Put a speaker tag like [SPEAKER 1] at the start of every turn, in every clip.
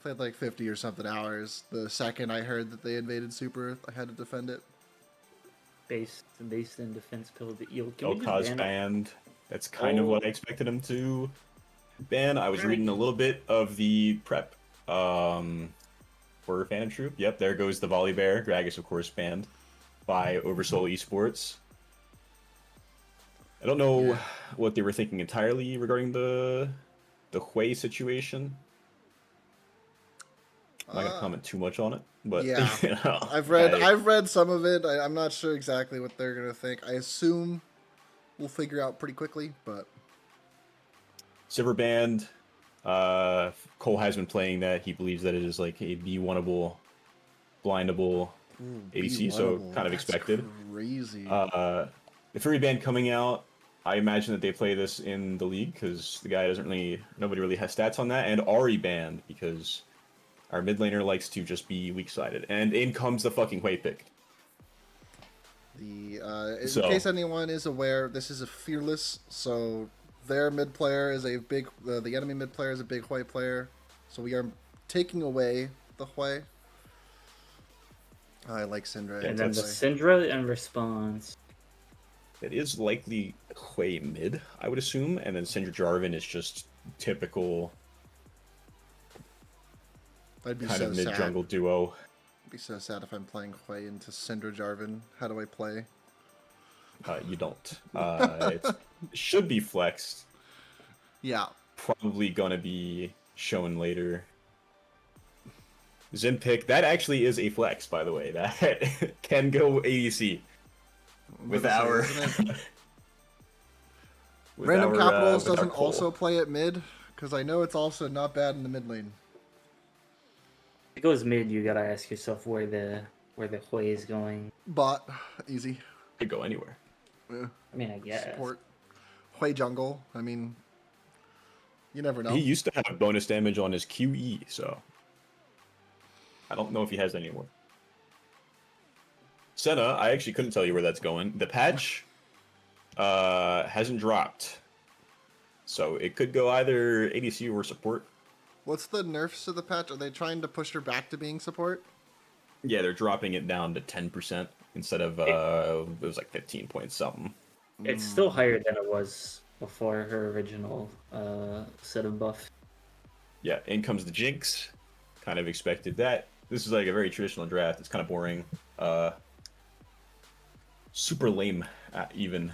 [SPEAKER 1] played like 50 or something hours. The second I heard that they invaded Super, I had to defend it.
[SPEAKER 2] Based in defense build. Can
[SPEAKER 3] Oh,
[SPEAKER 2] we just
[SPEAKER 3] Cos
[SPEAKER 2] ban
[SPEAKER 3] banned. That's kind of what I expected him to ban. I was reading a little bit of the prep for Fan and Troupe. Yep, there goes the Volley Bear. Gragas, of course, banned by Oversoul Esports. I don't know what they were thinking entirely regarding the Hui situation. I'm not gonna comment too much on it, but
[SPEAKER 1] yeah,
[SPEAKER 3] you know,
[SPEAKER 1] I've read some of it. I'm not sure exactly what they're gonna think. I assume we'll figure out pretty quickly, but
[SPEAKER 3] Silver banned. Cole has been playing that. He believes that it is like a B1able, blindable ADC, so kind of expected.
[SPEAKER 1] Crazy.
[SPEAKER 3] The Fury band coming out. I imagine that they play this in the league because the guy nobody really has stats on that. And Ari banned because our mid laner likes to just be weak-sided. And in comes the fucking Hui pick.
[SPEAKER 1] In case anyone is aware, this is a fearless, so their mid player is a big, the enemy mid player is a big Hui player, so we are taking away the Hui. I like Syndra.
[SPEAKER 2] And then the Syndra in response.
[SPEAKER 3] It is likely Hui mid, I would assume, and then Syndra Jarvan is just typical kind of mid jungle duo.
[SPEAKER 1] I'd be so sad if I'm playing Hui into Syndra Jarvan. How do I play?
[SPEAKER 3] You don't. It should be flexed.
[SPEAKER 1] Yeah.
[SPEAKER 3] Probably gonna be shown later. Zin pick, that actually is a flex, by the way. That can go ADC. With our...
[SPEAKER 1] Random Capitals doesn't also play at mid, because I know it's also not bad in the mid lane.
[SPEAKER 2] If it goes mid, you gotta ask yourself where the Hui is going.
[SPEAKER 1] Bot, easy.
[SPEAKER 3] Could go anywhere.
[SPEAKER 1] Yeah.
[SPEAKER 2] I mean, I guess.
[SPEAKER 1] Support. Hui jungle, I mean, you never know.
[SPEAKER 3] He used to have bonus damage on his QE, so... I don't know if he has any more. Senna, I actually couldn't tell you where that's going. The patch hasn't dropped. So it could go either ADC or support.
[SPEAKER 1] What's the nerfs to the patch? Are they trying to push her back to being support?
[SPEAKER 3] Yeah, they're dropping it down to 10% instead of, it was like 15 point something.
[SPEAKER 2] It's still higher than it was before her original set of buffs.
[SPEAKER 3] Yeah, in comes the Jinx. Kind of expected that. This is like a very traditional draft. It's kind of boring. Super lame, even.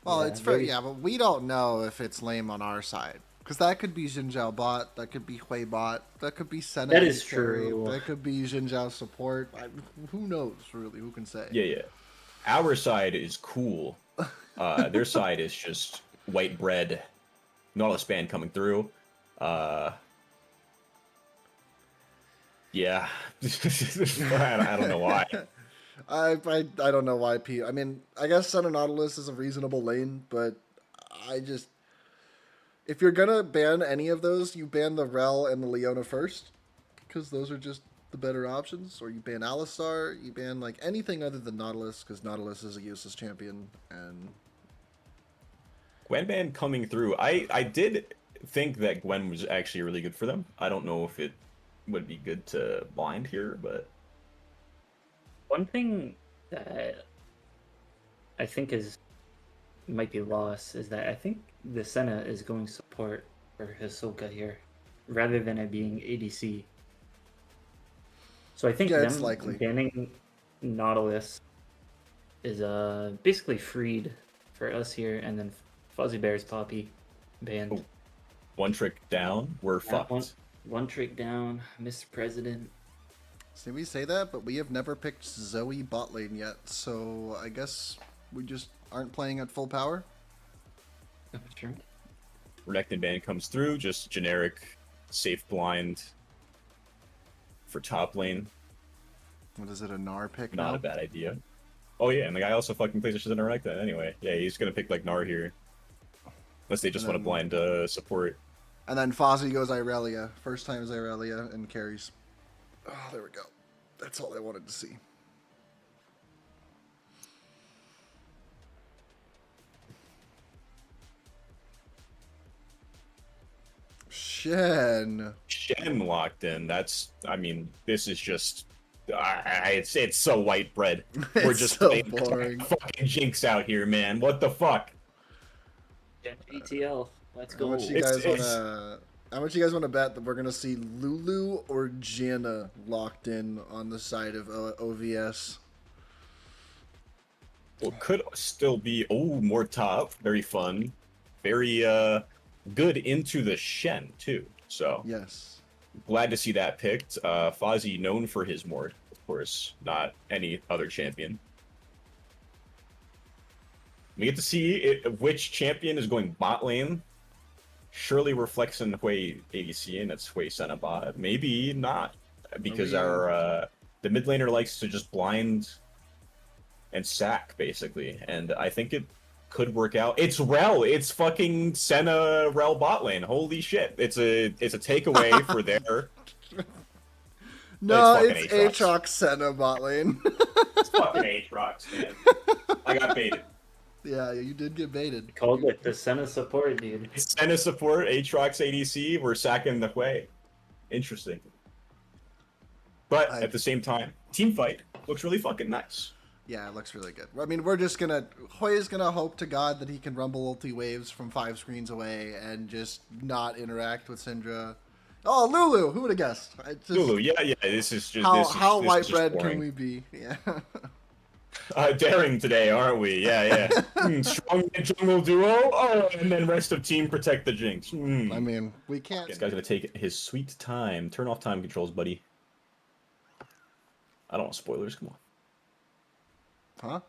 [SPEAKER 1] Well, yeah, it's fair, yeah, but we don't know if it's lame on our side. Because that could be Jinzhao bot, that could be Hui bot, that could be Senna.
[SPEAKER 2] That is true.
[SPEAKER 1] That could be Jinzhao support. Who knows, really? Who can say?
[SPEAKER 3] Yeah, yeah. Our side is cool. Their side is just white bread. Nautilus band coming through. Yeah. I don't know why.
[SPEAKER 1] I don't know why I mean, I guess Senna Nautilus is a reasonable lane, but I just... If you're gonna ban any of those, you ban the Rel and the Leona first, because those are just the better options. Or you ban Alistar, you ban like anything other than Nautilus, because Nautilus is a useless champion. And
[SPEAKER 3] Gwen ban coming through. I did think that Gwen was actually really good for them. I don't know if it would be good to blind here, but
[SPEAKER 2] one thing that I think might be lost is that I think the Senna is going support for Hisoka here, rather than it being ADC. So I think them banning Nautilus is basically freed for us here, and then Fuzzy Bear's Poppy banned.
[SPEAKER 3] Oh, one trick down, we're fucked.
[SPEAKER 2] One trick down, Mr. President.
[SPEAKER 1] See, we say that, but we have never picked Zoe bot lane yet, so I guess we just aren't playing at full power.
[SPEAKER 2] That's true.
[SPEAKER 3] Renekton ban comes through, just generic safe blind for top lane.
[SPEAKER 1] What is it, a Gnar pick
[SPEAKER 3] Not
[SPEAKER 1] now?
[SPEAKER 3] a bad idea. Oh yeah, and the guy also fucking plays in a Renekton anyway. Yeah, he's gonna pick like Gnar here. Unless they just want to blind support.
[SPEAKER 1] And then Fozzie goes Irelia. First time is Irelia and carries. Oh, there we go. That's all I wanted to see. Shen.
[SPEAKER 3] Shen locked in. I mean, this is just, it's so white bread. We're
[SPEAKER 1] It's
[SPEAKER 3] just
[SPEAKER 1] so
[SPEAKER 3] playing
[SPEAKER 1] boring.
[SPEAKER 3] fucking Jinx out here, man. What the fuck?
[SPEAKER 2] Gen GTL. Let's
[SPEAKER 1] How much
[SPEAKER 2] go.
[SPEAKER 1] you guys
[SPEAKER 3] It's-
[SPEAKER 1] wanna? How much you guys want to bet that we're gonna see Lulu or Janna locked in on the side of OVS?
[SPEAKER 3] Well, could still be, more top. Very fun. Very good into the Shen, too. So,
[SPEAKER 1] Yes.
[SPEAKER 3] glad to see that picked. Fozzie known for his Mord, of course, not any other champion. We get to see which champion is going bot lane. Surely we're flexing Hui ADC and it's Hui Senna bot. Maybe not, because our the mid laner likes to just blind and sack basically, and I think it could work out. It's Rel. It's fucking Senna Rel bot lane. Holy shit! It's a takeaway for their.
[SPEAKER 1] No,
[SPEAKER 3] fucking
[SPEAKER 1] it's
[SPEAKER 3] Aatrox.
[SPEAKER 1] Aatrox Senna bot lane.
[SPEAKER 3] It's fucking Aatrox, man. I got baited.
[SPEAKER 1] Yeah, you did get baited.
[SPEAKER 2] Called it the Senna support, dude.
[SPEAKER 3] Senna support, Aatrox ADC, we're sacking the Hui. Interesting. But at the same time, team fight looks really fucking nice.
[SPEAKER 1] Yeah, it looks really good. I mean, we're just gonna Hoy's gonna hope to God that he can rumble ulti waves from 5 screens away and just not interact with Syndra. Oh, Lulu! Who would have guessed?
[SPEAKER 3] Lulu, yeah, this is just
[SPEAKER 1] how
[SPEAKER 3] this
[SPEAKER 1] white
[SPEAKER 3] is just
[SPEAKER 1] bread
[SPEAKER 3] boring.
[SPEAKER 1] can we be? Yeah.
[SPEAKER 3] Daring today, aren't we? Yeah. Strong jungle duo. Oh, and then rest of team protect the Jinx.
[SPEAKER 1] I mean, we can't.
[SPEAKER 3] This guy's gonna take his sweet time. Turn off time controls, buddy. I don't want spoilers. Come on.
[SPEAKER 1] Huh?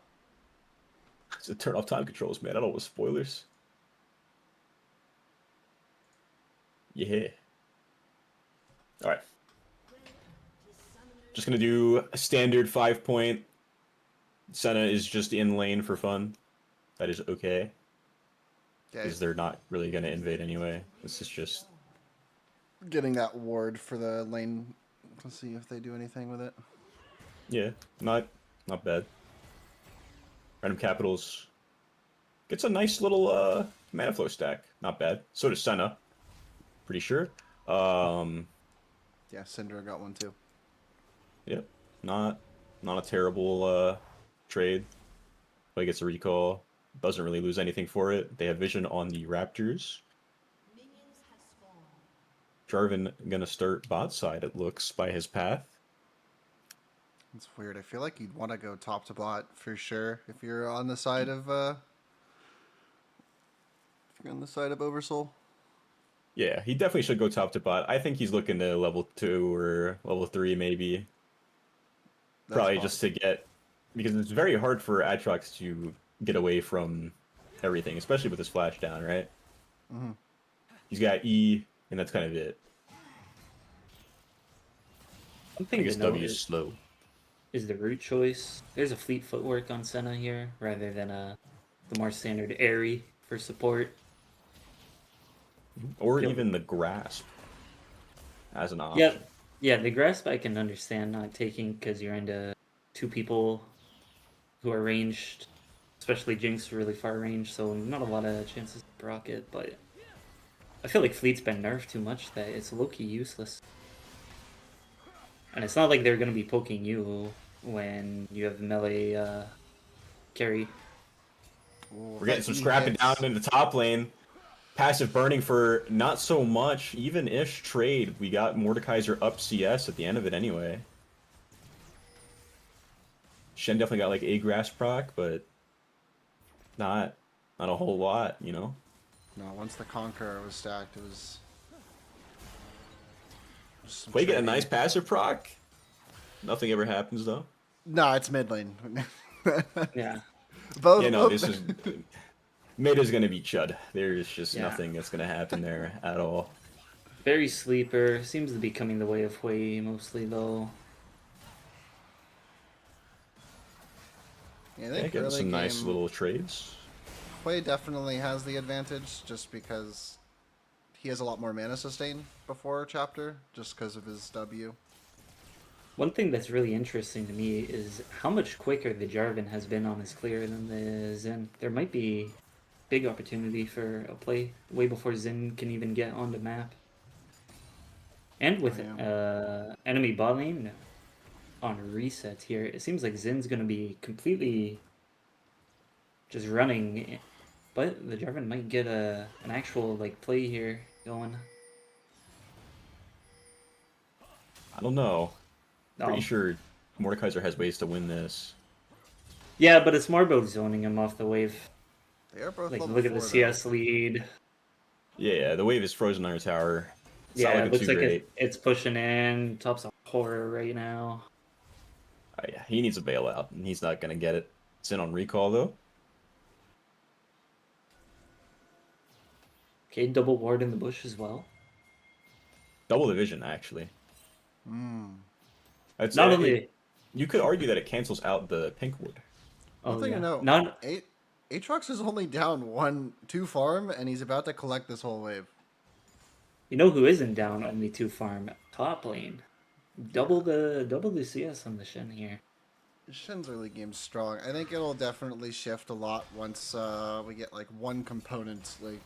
[SPEAKER 3] So turn off time controls, man. I don't want spoilers. Yeah. All right. Just gonna do a standard 5-point. Senna is just in lane for fun. That is okay. Because they're not really gonna invade anyway. This is just
[SPEAKER 1] Getting that ward for the lane. Let's see if they do anything with it.
[SPEAKER 3] not bad. Random Capitals gets a nice little mana flow stack. Not bad. So does Senna. Pretty sure.
[SPEAKER 1] Yeah, Syndra got one too.
[SPEAKER 3] Yep. Not a terrible trade. But gets a recall. Doesn't really lose anything for it. They have vision on the Raptors. Jarvan gonna start bot side, it looks, by his path.
[SPEAKER 1] It's weird. I feel like you'd want to go top to bot for sure if you're on the side of Oversoul.
[SPEAKER 3] Yeah, he definitely should go top to bot. I think he's looking to level 2 or level 3 maybe.
[SPEAKER 1] That's
[SPEAKER 3] Probably
[SPEAKER 1] possible.
[SPEAKER 3] just to get... Because it's very hard for Aatrox to get away from everything, especially with his flash down, right?
[SPEAKER 1] Mm-hmm.
[SPEAKER 3] He's got E, and that's kind of it.
[SPEAKER 2] One
[SPEAKER 3] I
[SPEAKER 2] thing
[SPEAKER 3] guess
[SPEAKER 2] to note
[SPEAKER 3] W is slow.
[SPEAKER 2] is the root choice. There's a fleet footwork on Senna here, rather than the more standard airy for support.
[SPEAKER 3] Or
[SPEAKER 2] Yep.
[SPEAKER 3] even the grasp as an option.
[SPEAKER 2] Yep. Yeah, the grasp I can understand not taking because you're into 2 people who are ranged, especially Jinx really far range, so not a lot of chances to proc it, but I feel like Fleet's been nerfed too much that it's low-key useless. And it's not like they're going to be poking you when you have melee carry.
[SPEAKER 1] Ooh,
[SPEAKER 3] We're getting
[SPEAKER 1] that
[SPEAKER 3] some
[SPEAKER 1] E
[SPEAKER 3] scrapping
[SPEAKER 1] hits.
[SPEAKER 3] down in the top lane. Passive burning for not so much, even-ish trade. We got Mordekaiser up CS at the end of it anyway. Shen definitely got like a grass proc, but not a whole lot, you know?
[SPEAKER 1] No, once the Conqueror was stacked, it was. just some
[SPEAKER 3] Wait, get a
[SPEAKER 1] trading.
[SPEAKER 3] nice passive proc? Nothing ever happens though.
[SPEAKER 1] No, it's mid lane.
[SPEAKER 2] Yeah.
[SPEAKER 1] both.
[SPEAKER 3] Yeah, no,
[SPEAKER 1] both-
[SPEAKER 3] this is... Mid is gonna be Chud. There's just
[SPEAKER 2] Yeah.
[SPEAKER 3] nothing that's gonna happen there at all.
[SPEAKER 2] Very sleeper. Seems to be coming the way of Hui mostly, though.
[SPEAKER 1] Yeah, I
[SPEAKER 3] Yeah,
[SPEAKER 1] think
[SPEAKER 3] getting
[SPEAKER 1] early
[SPEAKER 3] some nice
[SPEAKER 1] game,
[SPEAKER 3] little trades.
[SPEAKER 1] Hui definitely has the advantage just because he has a lot more mana sustain before chapter, just because of his W.
[SPEAKER 2] One thing that's really interesting to me is how much quicker the Jarvan has been on his clear than the Zen. There might be big opportunity for a play way before Zen can even get on the map. And with
[SPEAKER 1] yeah.
[SPEAKER 2] enemy bot lane on reset here, it seems like Zin's gonna be completely just running, but the Jarvan might get an actual like play here going.
[SPEAKER 3] I don't know. Pretty
[SPEAKER 2] Um,
[SPEAKER 3] sure Mordekaiser has ways to win this.
[SPEAKER 2] yeah, but it's more about zoning him off the wave.
[SPEAKER 1] They are both
[SPEAKER 2] Like,
[SPEAKER 1] level
[SPEAKER 2] look at
[SPEAKER 1] 4,
[SPEAKER 2] the
[SPEAKER 1] though.
[SPEAKER 2] CS lead.
[SPEAKER 3] Yeah, the wave is frozen on her tower. It's not
[SPEAKER 2] Yeah, it
[SPEAKER 3] looking
[SPEAKER 2] looks
[SPEAKER 3] too
[SPEAKER 2] like
[SPEAKER 3] great.
[SPEAKER 2] it's pushing in. Top's a horror right now.
[SPEAKER 3] Yeah, he needs a bailout, and he's not gonna get it. It's in on recall though.
[SPEAKER 2] Okay, double ward in the bush as well.
[SPEAKER 3] Double division actually.
[SPEAKER 1] Mm.
[SPEAKER 3] That's
[SPEAKER 2] Not
[SPEAKER 3] it.
[SPEAKER 2] only,
[SPEAKER 3] You could argue that it cancels out the pink ward.
[SPEAKER 1] One
[SPEAKER 2] oh
[SPEAKER 1] thing to
[SPEAKER 2] yeah,
[SPEAKER 1] know,
[SPEAKER 2] not
[SPEAKER 1] Aatrox is only down 2 farm, and he's about to collect this whole wave.
[SPEAKER 2] you know who isn't down only 2 farm top lane. Double the CS on the Shen here.
[SPEAKER 1] Shen's early game's strong. I think it'll definitely shift a lot once we get like one component, like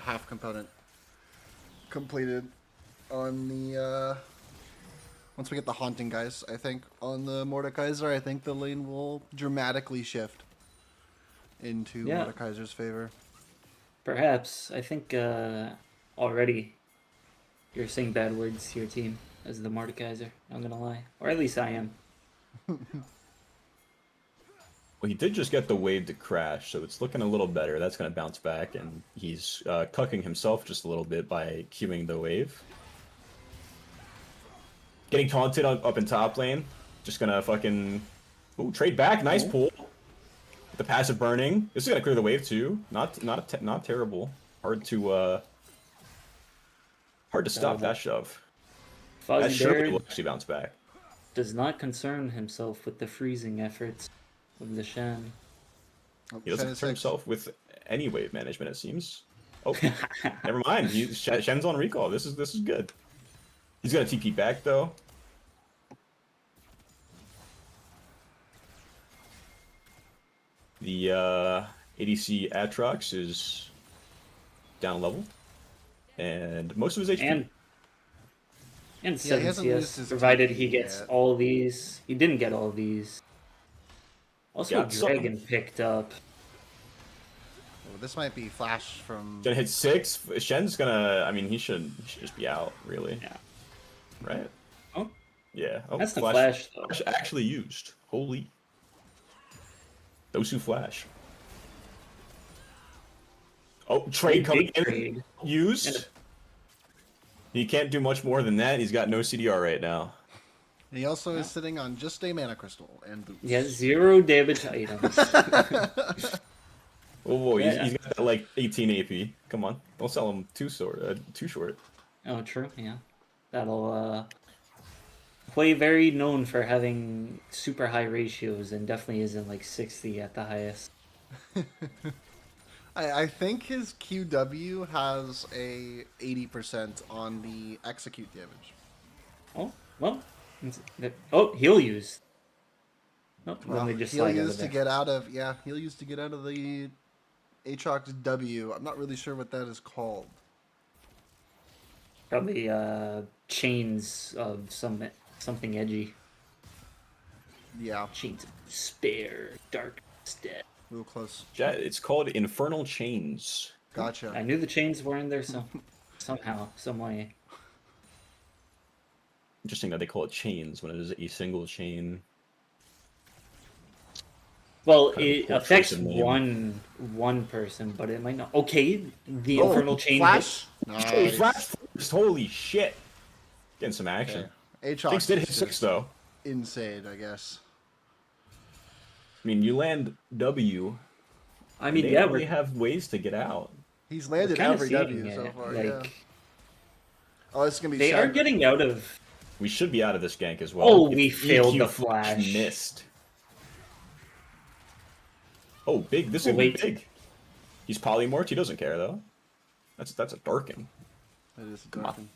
[SPEAKER 1] half component completed on the once we get the haunting guys. I think on the Mordekaiser, I think the lane will dramatically shift into
[SPEAKER 2] Yeah.
[SPEAKER 1] Mordekaiser's favor.
[SPEAKER 2] Perhaps. I think already you're saying bad words to your team as the Mordekaiser. I'm gonna lie, or at least I am.
[SPEAKER 3] Well, he did just get the wave to crash, so it's looking a little better. That's going to bounce back, and he's cucking himself just a little bit by queuing the wave. Getting taunted up in top lane. Just going to fucking... Ooh, trade back. Nice pull. The passive burning. This is going to clear the wave, too. Not terrible. Hard to stop that shove. That
[SPEAKER 2] Fozzie
[SPEAKER 3] surely
[SPEAKER 2] Bear
[SPEAKER 3] will actually bounce back.
[SPEAKER 2] does not concern himself with the freezing efforts of the Shen.
[SPEAKER 1] Oh,
[SPEAKER 3] He doesn't
[SPEAKER 1] Shen is
[SPEAKER 3] concern
[SPEAKER 1] 6.
[SPEAKER 3] himself with any wave management, it seems. Oh, never mind. Shen's on recall. This is good. He's gonna TP back though. The ADC Aatrox is down a level, and most of his HP.
[SPEAKER 2] And
[SPEAKER 1] he
[SPEAKER 2] 7
[SPEAKER 1] hasn't used
[SPEAKER 2] CS,
[SPEAKER 1] his
[SPEAKER 2] provided
[SPEAKER 1] TP
[SPEAKER 2] he gets
[SPEAKER 1] yet.
[SPEAKER 2] all these. He didn't get all these. Also,
[SPEAKER 3] Got some.
[SPEAKER 2] Dragon picked up.
[SPEAKER 1] Oh, this might be flash from.
[SPEAKER 3] Gonna hit 6. Shen's gonna. I mean, he should just be out, really.
[SPEAKER 2] Yeah.
[SPEAKER 3] Right?
[SPEAKER 2] Oh,
[SPEAKER 3] Yeah. Oh,
[SPEAKER 2] that's the flash though.
[SPEAKER 3] Flash actually used. Holy. Those who flash. Oh, trade coming
[SPEAKER 2] Big
[SPEAKER 3] in.
[SPEAKER 2] trade.
[SPEAKER 3] Used. He can't do much more than that. He's got no CDR right now.
[SPEAKER 1] He also is sitting on just a mana crystal and boots.
[SPEAKER 2] Yeah, 0 damage items.
[SPEAKER 3] Oh,
[SPEAKER 2] Yeah.
[SPEAKER 3] he's got like 18 AP. Come on, don't sell him too short.
[SPEAKER 2] Oh, true. Yeah, that'll play very known for having super high ratios and definitely isn't like 60 at the highest.
[SPEAKER 1] I think his QW has a 80% on the execute damage.
[SPEAKER 2] Oh well. Oh, he'll use. Oh,
[SPEAKER 1] Well,
[SPEAKER 2] then they just
[SPEAKER 1] he'll
[SPEAKER 2] slide out
[SPEAKER 1] use
[SPEAKER 2] of
[SPEAKER 1] to
[SPEAKER 2] there.
[SPEAKER 1] get out of he'll use to get out of the Aatrox W. I'm not really sure what that is called.
[SPEAKER 2] Probably chains of something edgy.
[SPEAKER 1] Yeah,
[SPEAKER 2] Chains of despair, dark death.
[SPEAKER 1] real close.
[SPEAKER 3] It's called Infernal Chains.
[SPEAKER 1] Gotcha.
[SPEAKER 2] I knew the chains were in there somehow, some way.
[SPEAKER 3] Interesting that they call it chains when it is a single chain.
[SPEAKER 2] Well,
[SPEAKER 3] Kind of a
[SPEAKER 2] it
[SPEAKER 3] poor
[SPEAKER 2] affects
[SPEAKER 3] choice of name.
[SPEAKER 2] one person, but it might not. Okay, the
[SPEAKER 1] Oh,
[SPEAKER 2] infernal chain.
[SPEAKER 1] flash.
[SPEAKER 3] Oh,
[SPEAKER 1] Nice.
[SPEAKER 3] flash first! Holy shit! Getting some action.
[SPEAKER 1] Aatrox
[SPEAKER 3] Things did
[SPEAKER 1] is
[SPEAKER 3] hit 6
[SPEAKER 1] just
[SPEAKER 3] though.
[SPEAKER 1] insane, I guess.
[SPEAKER 3] I mean, you land W.
[SPEAKER 2] I mean,
[SPEAKER 3] They
[SPEAKER 2] yeah,
[SPEAKER 3] really
[SPEAKER 2] we're
[SPEAKER 3] have ways to get out.
[SPEAKER 1] He's
[SPEAKER 2] we're
[SPEAKER 1] landed
[SPEAKER 2] kind of
[SPEAKER 1] every
[SPEAKER 2] seeing
[SPEAKER 1] W
[SPEAKER 2] it.
[SPEAKER 1] so far.
[SPEAKER 2] Like
[SPEAKER 1] Yeah. Oh, this is gonna be.
[SPEAKER 2] they are getting out of.
[SPEAKER 3] We should be out of this gank as well.
[SPEAKER 2] Oh,
[SPEAKER 3] If
[SPEAKER 2] we failed
[SPEAKER 3] EQ
[SPEAKER 2] the flash.
[SPEAKER 3] Missed. Oh, big. This is
[SPEAKER 2] Oh,
[SPEAKER 3] gonna be
[SPEAKER 2] wait.
[SPEAKER 3] big. He's polymorphed. He doesn't care though. That's a darking.
[SPEAKER 1] It is
[SPEAKER 3] Come on.
[SPEAKER 1] darkened.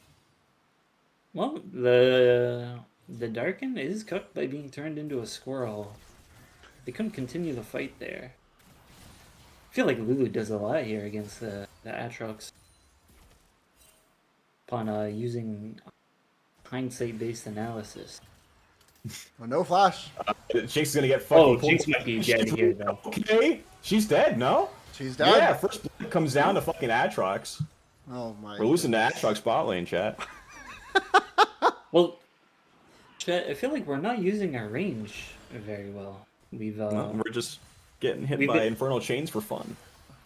[SPEAKER 2] Well, the Darken is cooked by being turned into a squirrel. They couldn't continue the fight there. I feel like Lulu does a lot here against the Aatrox. Upon using hindsight-based analysis.
[SPEAKER 1] Oh, no flash.
[SPEAKER 3] Jinx is gonna get fucking.
[SPEAKER 2] Oh,
[SPEAKER 3] pulled.
[SPEAKER 2] Jinx might be dead here though.
[SPEAKER 3] Okay, she's dead. No.
[SPEAKER 1] She's dead.
[SPEAKER 3] Yeah, first blood comes down to fucking Atrox.
[SPEAKER 1] Oh my.
[SPEAKER 3] We're losing to
[SPEAKER 1] goodness.
[SPEAKER 3] Atrox bot lane, chat.
[SPEAKER 2] Well, Chet, I feel like we're not using our range very well. We've
[SPEAKER 3] No, we're just getting hit
[SPEAKER 2] we've
[SPEAKER 3] by
[SPEAKER 2] been-
[SPEAKER 3] infernal chains for fun.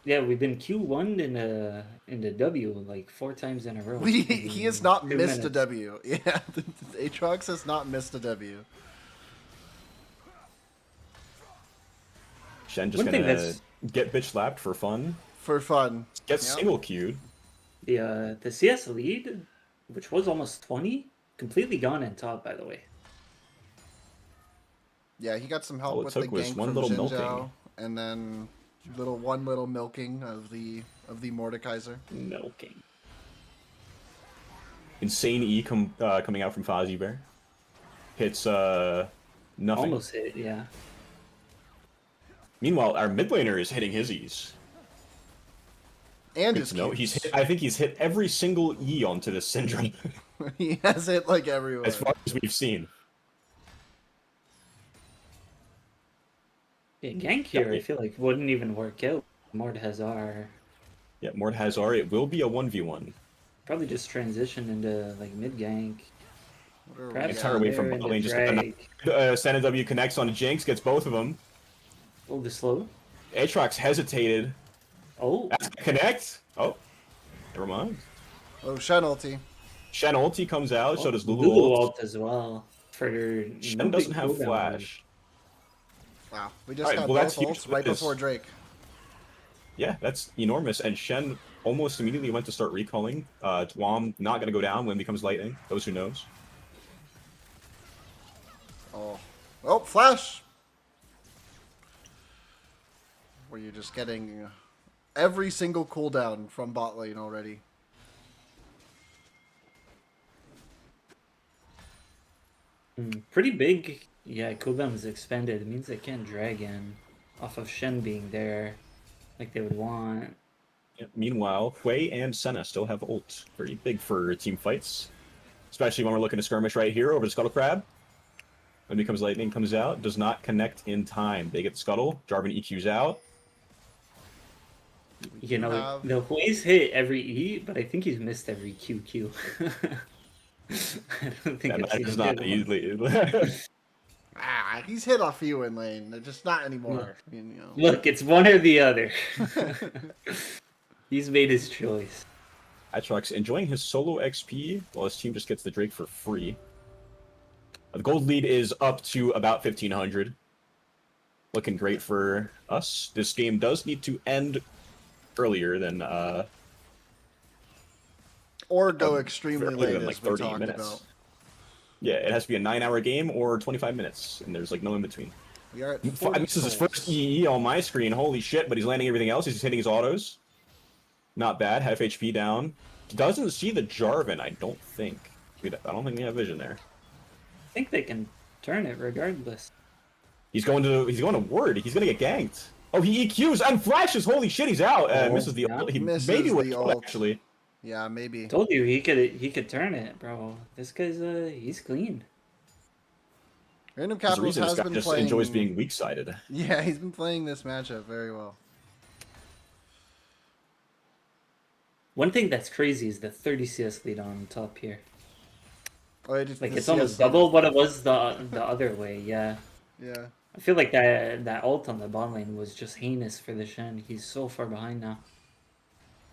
[SPEAKER 2] yeah, we've been Q1'd in the W like 4 times in a row.
[SPEAKER 1] He has not
[SPEAKER 2] 2
[SPEAKER 1] missed a
[SPEAKER 2] minutes.
[SPEAKER 1] W. Yeah, Aatrox has not missed a W.
[SPEAKER 3] Shen just
[SPEAKER 2] One thing
[SPEAKER 3] gonna
[SPEAKER 2] that's-
[SPEAKER 3] get bitch slapped for fun.
[SPEAKER 1] For fun.
[SPEAKER 3] Gets
[SPEAKER 1] Yep.
[SPEAKER 3] single queued.
[SPEAKER 2] The CS lead, which was almost 20, completely gone in top, by the way.
[SPEAKER 1] Yeah, he got some help
[SPEAKER 3] All it
[SPEAKER 1] with the
[SPEAKER 3] took was
[SPEAKER 1] gank
[SPEAKER 3] one
[SPEAKER 1] from
[SPEAKER 3] little
[SPEAKER 1] Xin Zhao,
[SPEAKER 3] milking.
[SPEAKER 1] and then one little milking of the Mordekaiser.
[SPEAKER 2] Milking.
[SPEAKER 3] Insane E coming out from Fozzie Bear. Hits nothing.
[SPEAKER 2] Almost hit, yeah.
[SPEAKER 3] Meanwhile, our mid laner is hitting his E's.
[SPEAKER 1] And
[SPEAKER 3] Good
[SPEAKER 1] his
[SPEAKER 3] to know.
[SPEAKER 1] Qs.
[SPEAKER 3] I think he's hit every single E onto this syndrome,
[SPEAKER 1] He has it like everywhere.
[SPEAKER 3] as far as we've seen.
[SPEAKER 2] Yeah, gank here, I feel like wouldn't even work out. Mord Hazar
[SPEAKER 3] Yeah, Mord Hazard, it will be a 1v1.
[SPEAKER 2] probably just transition into like mid gank.
[SPEAKER 1] What are
[SPEAKER 2] Perhaps
[SPEAKER 1] we
[SPEAKER 3] Entire
[SPEAKER 1] at?
[SPEAKER 3] way
[SPEAKER 2] there
[SPEAKER 3] from
[SPEAKER 2] in
[SPEAKER 3] bot
[SPEAKER 2] the
[SPEAKER 3] lane, just
[SPEAKER 2] drag.
[SPEAKER 3] Senna W connects on Jinx, gets both of them.
[SPEAKER 2] A little bit slow.
[SPEAKER 3] Aatrox hesitated.
[SPEAKER 2] Oh,
[SPEAKER 3] That's gonna connect. Oh, never mind.
[SPEAKER 1] Oh, Shen ulti.
[SPEAKER 3] Shen ulti comes out, so does Lulu
[SPEAKER 2] Lulu
[SPEAKER 3] ult.
[SPEAKER 2] ult as well. For
[SPEAKER 3] Shen
[SPEAKER 2] no
[SPEAKER 3] doesn't
[SPEAKER 2] big
[SPEAKER 3] have
[SPEAKER 2] cooldown.
[SPEAKER 3] flash.
[SPEAKER 1] Wow, we just
[SPEAKER 3] Alright,
[SPEAKER 1] got
[SPEAKER 3] well,
[SPEAKER 1] both
[SPEAKER 3] that's huge
[SPEAKER 1] ults right
[SPEAKER 3] because-
[SPEAKER 1] before Drake.
[SPEAKER 3] Yeah, that's enormous. And Shen almost immediately went to start recalling. Dwam not gonna go down when it becomes lightning. Those who knows.
[SPEAKER 1] Oh, flash! Where you're just getting every single cooldown from bot lane already.
[SPEAKER 2] Pretty big. Yeah, cooldown is expended. It means they can't drag in off of Shen being there like they would want.
[SPEAKER 3] Yeah, meanwhile, Hui and Senna still have ult. Pretty big for team fights. Especially when we're looking to skirmish right here over the Scuttle Crab. When it becomes lightning, comes out, does not connect in time. They get the Scuttle, Jarvan EQ's out.
[SPEAKER 2] You know,
[SPEAKER 1] have-
[SPEAKER 2] the Hui's hit every E, but I think he's missed every QQ. I don't think
[SPEAKER 3] That
[SPEAKER 2] I've seen
[SPEAKER 3] matters
[SPEAKER 2] him
[SPEAKER 3] not
[SPEAKER 2] hit one.
[SPEAKER 3] easily.
[SPEAKER 1] He's hit a few in lane. They're just not anymore. You know.
[SPEAKER 2] Look, it's one or the other. He's made his choice.
[SPEAKER 3] Atrox enjoying his solo XP while his team just gets the Drake for free. The gold lead is up to about 1,500. Looking great for us. This game does need to end earlier than
[SPEAKER 1] Or go extremely
[SPEAKER 3] earlier
[SPEAKER 1] late,
[SPEAKER 3] than
[SPEAKER 1] as
[SPEAKER 3] like
[SPEAKER 1] we
[SPEAKER 3] 30
[SPEAKER 1] talked
[SPEAKER 3] minutes.
[SPEAKER 1] about.
[SPEAKER 3] Yeah, it has to be a 9-hour game or 25 minutes, and there's like no in between.
[SPEAKER 1] We are at
[SPEAKER 3] This is his first EE on my screen. Holy shit! But he's landing everything else. He's just hitting his autos. Not bad. Half HP down. Doesn't see the Jarvan. I don't think. I don't think we have vision there.
[SPEAKER 2] I think they can turn it regardless.
[SPEAKER 3] He's going to ward. He's gonna get ganked. Oh, he EQs and flashes. Holy shit, he's out.
[SPEAKER 2] Oh,
[SPEAKER 3] Misses the
[SPEAKER 2] yeah.
[SPEAKER 3] ult. He
[SPEAKER 1] Misses
[SPEAKER 3] maybe would
[SPEAKER 1] the
[SPEAKER 3] ult,
[SPEAKER 1] ult.
[SPEAKER 3] actually.
[SPEAKER 1] Yeah, maybe.
[SPEAKER 2] Told you he could turn it, bro. This guy's he's clean.
[SPEAKER 1] Random
[SPEAKER 3] There's a
[SPEAKER 1] Capitals
[SPEAKER 3] reason this
[SPEAKER 1] has
[SPEAKER 3] guy
[SPEAKER 1] been
[SPEAKER 3] just
[SPEAKER 1] playing.
[SPEAKER 3] enjoys being weak-sided.
[SPEAKER 1] Yeah, he's been playing this matchup very well.
[SPEAKER 2] One thing that's crazy is the 30 CS lead on top here.
[SPEAKER 1] Oh, I just,
[SPEAKER 2] Like
[SPEAKER 1] the
[SPEAKER 2] it's almost
[SPEAKER 1] CS
[SPEAKER 2] double what it was the other way. Yeah,
[SPEAKER 1] Yeah.
[SPEAKER 2] I feel like that ult on the bot lane was just heinous for the Shen. He's so far behind now,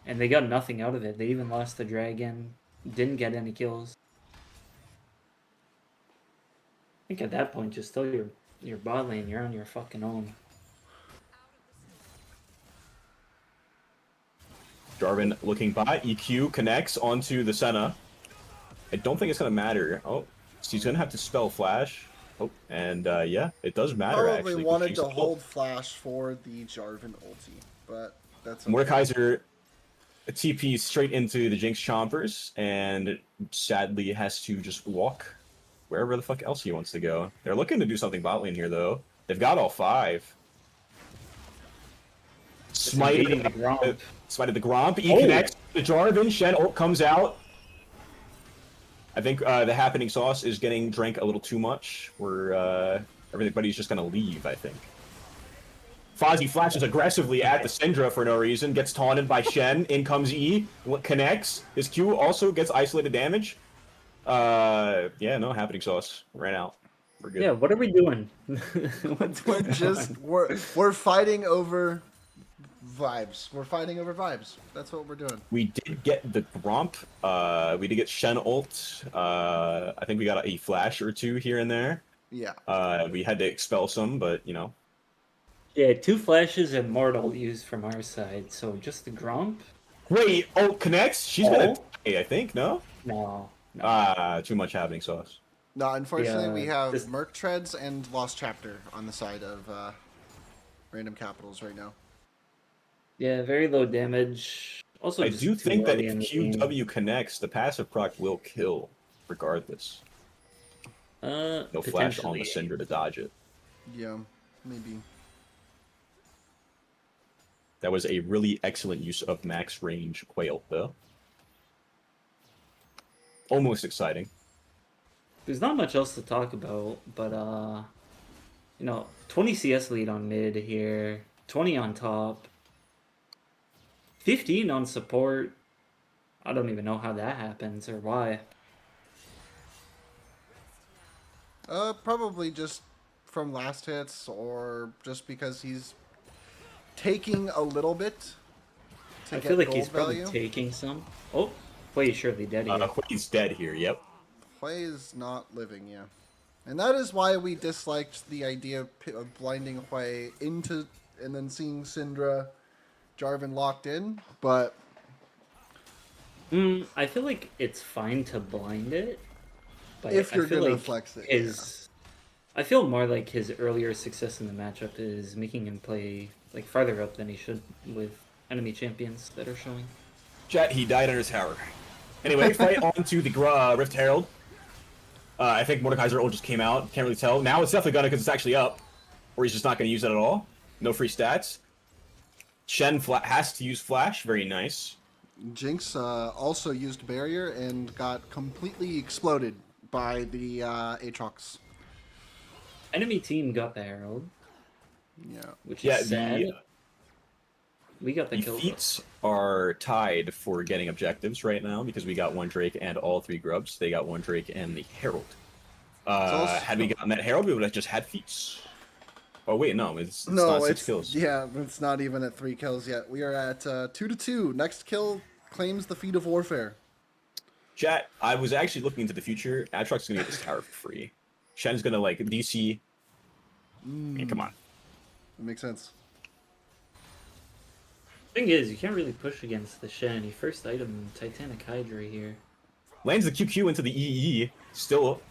[SPEAKER 2] and they got nothing out of it. They even lost the dragon. Didn't get any kills. I think at that point, just tell your bot lane you're on your fucking own.
[SPEAKER 3] Jarvan looking by. EQ connects onto the Senna. I don't think it's gonna matter. Oh, so he's gonna have to spell flash. Oh, and yeah, it does matter
[SPEAKER 1] Probably
[SPEAKER 3] actually.
[SPEAKER 1] wanted
[SPEAKER 3] Jinx
[SPEAKER 1] to
[SPEAKER 3] ult.
[SPEAKER 1] hold flash for the Jarvan ulti, but that's okay.
[SPEAKER 3] Mordekaiser TP straight into the Jinx Chompers, and sadly has to just walk wherever the fuck else he wants to go. They're looking to do something bot lane here, though. They've got all 5.
[SPEAKER 2] invading the
[SPEAKER 3] Smited
[SPEAKER 2] Gromp.
[SPEAKER 3] Smited the Gromp. E
[SPEAKER 2] Oh.
[SPEAKER 3] connects the Jarvan. Shen ult comes out. I think the happening sauce is getting drank a little too much. Where everybody's just gonna leave. I think. Fozzie flashes aggressively at the Syndra for no reason. Gets taunted by Shen. In comes E. Connects. His Q also gets isolated damage. Yeah, no happening sauce. Ran out. We're good.
[SPEAKER 2] Yeah, what are we doing?
[SPEAKER 1] We're fighting over vibes. We're fighting over vibes. That's what we're doing.
[SPEAKER 3] We did get the Gromp. We did get Shen ult. I think we got a flash or two here and there.
[SPEAKER 1] Yeah.
[SPEAKER 3] We had to expel some, but you know.
[SPEAKER 2] Yeah, 2 flashes and Mortal used from our side, so just the Gromp?
[SPEAKER 3] Wait, ult connects? She's gonna die, I think, no?
[SPEAKER 2] No.
[SPEAKER 3] Too much happening sauce.
[SPEAKER 1] No, unfortunately, we have
[SPEAKER 2] just-
[SPEAKER 1] Merc Treads and Lost Chapter on the side of Random Capitals right now.
[SPEAKER 2] Yeah, very low damage. Also,
[SPEAKER 3] I
[SPEAKER 2] just
[SPEAKER 3] do
[SPEAKER 2] too
[SPEAKER 3] think that
[SPEAKER 2] early in
[SPEAKER 3] if
[SPEAKER 2] the game.
[SPEAKER 3] QW connects, the passive proc will kill, regardless. No flash on the
[SPEAKER 2] Potentially.
[SPEAKER 3] Syndra to dodge it.
[SPEAKER 1] Yeah, maybe.
[SPEAKER 3] That was a really excellent use of max range Quail, though. Almost exciting.
[SPEAKER 2] There's not much else to talk about, but 20 CS lead on mid here, 20 on top, 15 on support. I don't even know how that happens or why.
[SPEAKER 1] Probably just from last hits, or just because he's taking a little bit to
[SPEAKER 2] I
[SPEAKER 1] get
[SPEAKER 2] feel like
[SPEAKER 1] gold
[SPEAKER 2] he's probably
[SPEAKER 1] value.
[SPEAKER 2] taking some. Oh, Quay is surely dead here.
[SPEAKER 3] He's dead here, yep.
[SPEAKER 1] Hui is not living, yeah. And that is why we disliked the idea of blinding Hui into and then seeing Syndra, Jarvan locked in, but
[SPEAKER 2] I feel like it's fine to blind it, but
[SPEAKER 1] if you're
[SPEAKER 2] I feel
[SPEAKER 1] gonna
[SPEAKER 2] like
[SPEAKER 1] flex it,
[SPEAKER 2] I feel more like his earlier success in the matchup is making him play like farther up than he should with enemy champions that are showing.
[SPEAKER 3] Chat, he died under his tower. Anyway, fight on to the Rift Herald. I think Mordekaiser ult just came out. Can't really tell. Now it's definitely gonna because it's actually up. Or he's just not gonna use it at all. No free stats. Shen has to use Flash. Very nice.
[SPEAKER 1] Jinx also used barrier and got completely exploded by the Aatrox.
[SPEAKER 2] Enemy team got the Herald,
[SPEAKER 1] Yeah.
[SPEAKER 2] which
[SPEAKER 3] Yeah,
[SPEAKER 2] is sad. We got the
[SPEAKER 3] the
[SPEAKER 2] kill.
[SPEAKER 3] feats are tied for getting objectives right now because we got 1 Drake and all 3 grubs. They got 1 Drake and the Herald. Had we gotten that Herald, we would have just had feats. Oh wait, no, it's not 6 kills.
[SPEAKER 1] Yeah, it's not even at 3 kills yet. We are at 2-2. Next kill claims the feat of warfare.
[SPEAKER 3] Chat, I was actually looking into the future. Aatrox gonna get this tower for free. Shen's gonna like DC. Come on.
[SPEAKER 1] That makes sense.
[SPEAKER 2] Thing is, you can't really push against the Shen. He first item Titanic Hydra here.
[SPEAKER 3] Lands the QQ into the EE. Still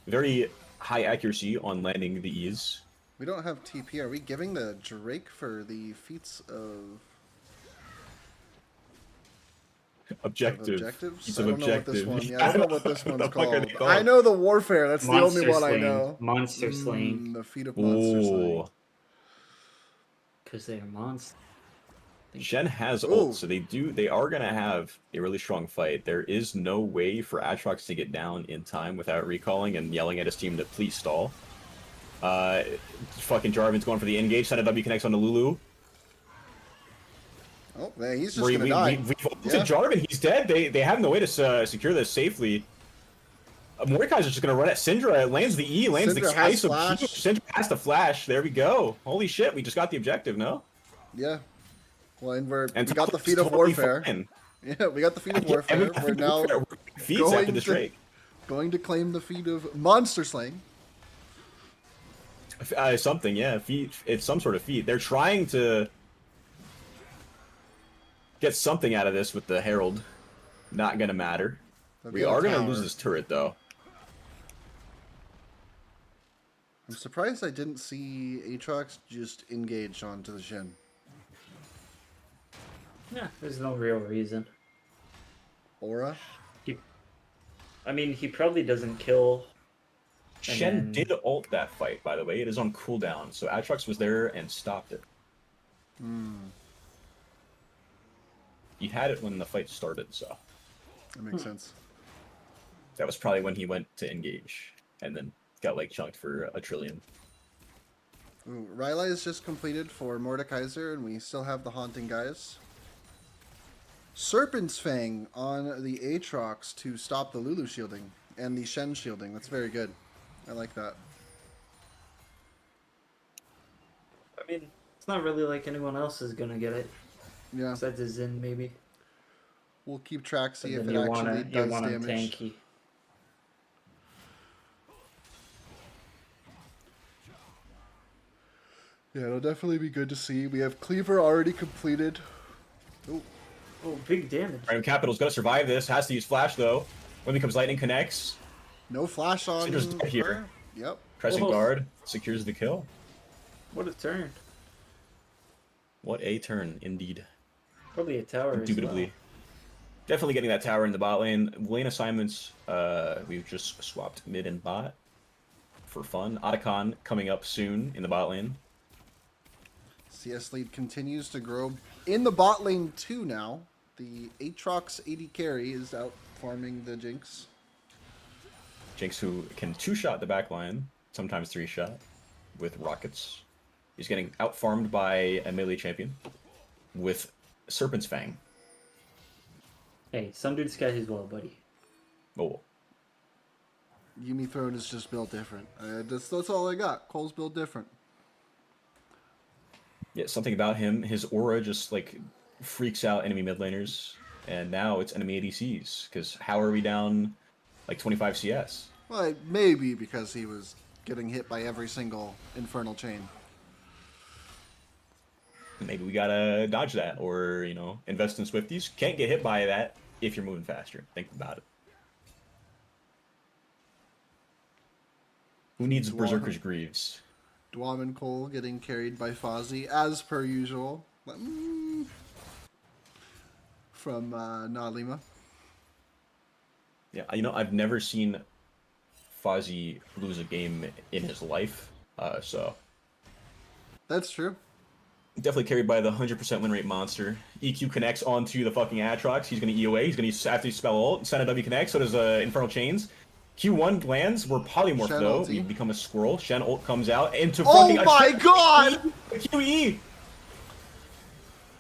[SPEAKER 3] very high accuracy on landing the E's.
[SPEAKER 1] We don't have TP. Are we giving the Drake for the feats of
[SPEAKER 3] Objective.
[SPEAKER 1] objectives?
[SPEAKER 3] Feats
[SPEAKER 1] I
[SPEAKER 3] of
[SPEAKER 1] don't know what this
[SPEAKER 3] objective.
[SPEAKER 1] one. Yeah, I don't know what this
[SPEAKER 3] What
[SPEAKER 1] one's
[SPEAKER 3] the fuck are they
[SPEAKER 1] called.
[SPEAKER 3] called?
[SPEAKER 1] I know the warfare. That's the
[SPEAKER 2] Monster
[SPEAKER 1] only one I
[SPEAKER 2] Slaying.
[SPEAKER 1] know.
[SPEAKER 2] Monster Slaying.
[SPEAKER 1] The feat of monster slaying.
[SPEAKER 3] Ooh.
[SPEAKER 2] Because they are monsters.
[SPEAKER 3] Shen has
[SPEAKER 1] Ooh.
[SPEAKER 3] ult, so they are gonna have a really strong fight. There is no way for Aatrox to get down in time without recalling and yelling at his team to please stall. Fucking Jarvan's going for the engage. Send a W connects on the Lulu.
[SPEAKER 1] Oh, man, he's just gonna die.
[SPEAKER 3] We've ulted
[SPEAKER 1] Yeah.
[SPEAKER 3] Jarvan. He's dead. They have no way to secure this safely. Mordekaiser's just gonna run at Syndra. It lands the E, lands
[SPEAKER 1] Syndra
[SPEAKER 3] the
[SPEAKER 1] has
[SPEAKER 3] ice of
[SPEAKER 1] flash.
[SPEAKER 3] Syndra has the flash. There we go. Holy shit, we just got the objective, no?
[SPEAKER 1] Yeah. Well, and we
[SPEAKER 3] And
[SPEAKER 1] got the
[SPEAKER 3] Top's
[SPEAKER 1] feat of
[SPEAKER 3] totally
[SPEAKER 1] warfare.
[SPEAKER 3] fine.
[SPEAKER 1] Yeah, we got the feat of
[SPEAKER 3] Yeah,
[SPEAKER 1] warfare.
[SPEAKER 3] we got
[SPEAKER 1] We're
[SPEAKER 3] the
[SPEAKER 1] now
[SPEAKER 3] warfare. We're feats
[SPEAKER 1] going
[SPEAKER 3] after this
[SPEAKER 1] to-
[SPEAKER 3] Drake.
[SPEAKER 1] going to claim the feat of monster slaying.
[SPEAKER 3] Something, yeah. Feat. It's some sort of feat. They're trying to get something out of this with the Herald. Not gonna matter.
[SPEAKER 1] They'll
[SPEAKER 3] We
[SPEAKER 1] get a
[SPEAKER 3] are gonna
[SPEAKER 1] tower.
[SPEAKER 3] lose this turret, though.
[SPEAKER 1] I'm surprised I didn't see Aatrox just engage onto the Shen.
[SPEAKER 2] Yeah, there's no real reason.
[SPEAKER 1] Aura?
[SPEAKER 2] I mean, he probably doesn't kill.
[SPEAKER 3] Shen
[SPEAKER 2] then-
[SPEAKER 3] did ult that fight, by the way. It is on cooldown, so Aatrox was there and stopped it. He had it when the fight started, so.
[SPEAKER 1] That makes sense.
[SPEAKER 3] That was probably when he went to engage, and then got like chunked for a trillion.
[SPEAKER 1] Ooh, Rylai is just completed for Mordekaiser, and we still have the Haunting guys. Serpent's Fang on the Aatrox to stop the Lulu shielding and the Shen shielding. That's very good. I like that.
[SPEAKER 2] I mean, it's not really like anyone else is gonna get it.
[SPEAKER 1] Yeah,
[SPEAKER 2] Besides the Xin, maybe.
[SPEAKER 1] we'll keep track, see
[SPEAKER 2] But
[SPEAKER 1] if
[SPEAKER 2] then
[SPEAKER 1] it
[SPEAKER 2] you
[SPEAKER 1] actually
[SPEAKER 2] wanna,
[SPEAKER 1] does
[SPEAKER 2] you want
[SPEAKER 1] damage.
[SPEAKER 2] tanky.
[SPEAKER 1] Yeah, it'll definitely be good to see. We have Cleaver already completed. Ooh.
[SPEAKER 2] Oh, big damage.
[SPEAKER 3] Random Capital's gonna survive this. Has to use Flash though. When becomes Lightning connects.
[SPEAKER 1] No flash on
[SPEAKER 3] Cinder's dead here.
[SPEAKER 1] her. Yep.
[SPEAKER 3] Crescent
[SPEAKER 2] Oh.
[SPEAKER 3] Guard secures the kill.
[SPEAKER 2] What a turn.
[SPEAKER 3] What a turn, indeed.
[SPEAKER 2] Probably a tower
[SPEAKER 3] Indubitably.
[SPEAKER 2] as
[SPEAKER 3] Definitely getting that tower in the bot lane. Lane assignments, we've just swapped mid and bot for fun. Otacon coming up soon in the bot lane.
[SPEAKER 1] CS lead continues to grow in the bot lane too now. The Aatrox AD carry is out farming the Jinx.
[SPEAKER 3] Jinx, who can 2-shot the back line, sometimes 3-shot, with rockets. He's getting out-farmed by a melee champion with Serpent's Fang.
[SPEAKER 2] well. Hey, some dude's got his well, buddy.
[SPEAKER 3] Oh,
[SPEAKER 1] Yuumi Thrones is just built different. That's all I got. Cole's built different.
[SPEAKER 3] yeah, something about him. His aura just, like, freaks out enemy mid laners. And now it's enemy ADCs, because how are we down, like, 25 CS?
[SPEAKER 1] Well, maybe because he was getting hit by every single infernal chain.
[SPEAKER 3] Maybe we gotta dodge that, or, you know, invest in Swifties. Can't get hit by that if you're moving faster. Think about it. Who needs Berserker's Greaves?
[SPEAKER 1] Dwam and Cole getting carried by Fozzie, as per usual. From Nalima.
[SPEAKER 3] Yeah, you know, I've never seen Fozzie lose a game in his life, so
[SPEAKER 1] That's true.
[SPEAKER 3] definitely carried by the 100% win rate monster. EQ connects onto the fucking Aatrox. He's going to EOA. He's going to after he spell ult. Senna W connects. So does Infernal Chains. Q1 lands. We're polymorph
[SPEAKER 1] Shen
[SPEAKER 3] though.
[SPEAKER 1] ulti.
[SPEAKER 3] We become a squirrel. Shen ult comes out into
[SPEAKER 1] Oh
[SPEAKER 3] fucking
[SPEAKER 1] my god!
[SPEAKER 3] QE.